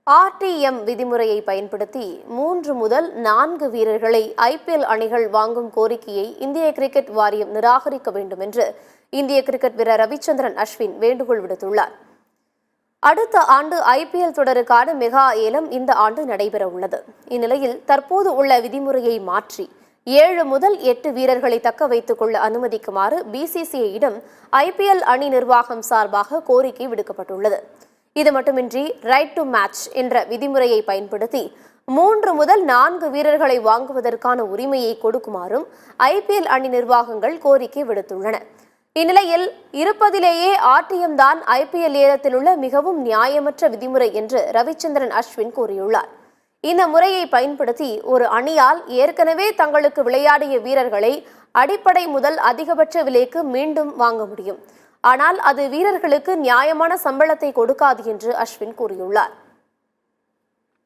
RTM விதிமுறையை பயன்படுத்தி 3 முதல் 4 வீரர்களை ஐபிஎல் அணிகள் வாங்கும் கோரிக்கையை இந்திய கிரிக்கெட் வாரியம் நிராகரிக்க வேண்டும் என்று இந்திய கிரிக்கெட் வீரர் ரவிச்சந்திரன் அஸ்வின் வேண்டுகோள் விடுத்துள்ளார். அடுத்த ஆண்டு ஐபிஎல் தொடருக்கான மெகா ஏலம் இந்த ஆண்டு நடைபெற உள்ளது. இந்நிலையில் தற்போது உள்ள விதிமுறையை மாற்றி 7 முதல் 8 வீரர்களை தக்க வைத்துக் கொள்ள அனுமதிக்குமாறு பிசிசிஐயிடம் ஐபிஎல் அணி நிர்வாகம் சார்பாக கோரிக்கை விடுக்கப்பட்டுள்ளது. இது மட்டுமின்றி ரைட் டு மேட்ச் என்ற விதிமுறையை பயன்படுத்தி 3 முதல் 4 வீரர்களை வாங்குவதற்கான உரிமையை கொடுக்குமாறும் ஐபிஎல் அணி நிர்வாகங்கள் கோரிக்கை விடுத்துள்ளன. இந்நிலையில் இருப்பதிலேயே ஆர்டிஎம் தான் ஐபிஎல் ஏலத்தில் உள்ள மிகவும் நியாயமற்ற விதிமுறை என்று ரவிச்சந்திரன் அஸ்வின் கூறியுள்ளார். இந்த முறையை பயன்படுத்தி ஒரு அணியால் ஏற்கனவே தங்களுக்கு விளையாடிய வீரர்களை அடிப்படை முதல் அதிகபட்ச விலைக்கு மீண்டும் வாங்க முடியும். ஆனால் அது வீரர்களுக்கு நியாயமான சம்பளத்தை கொடுக்காது என்று அஸ்வின் கூறியுள்ளார்.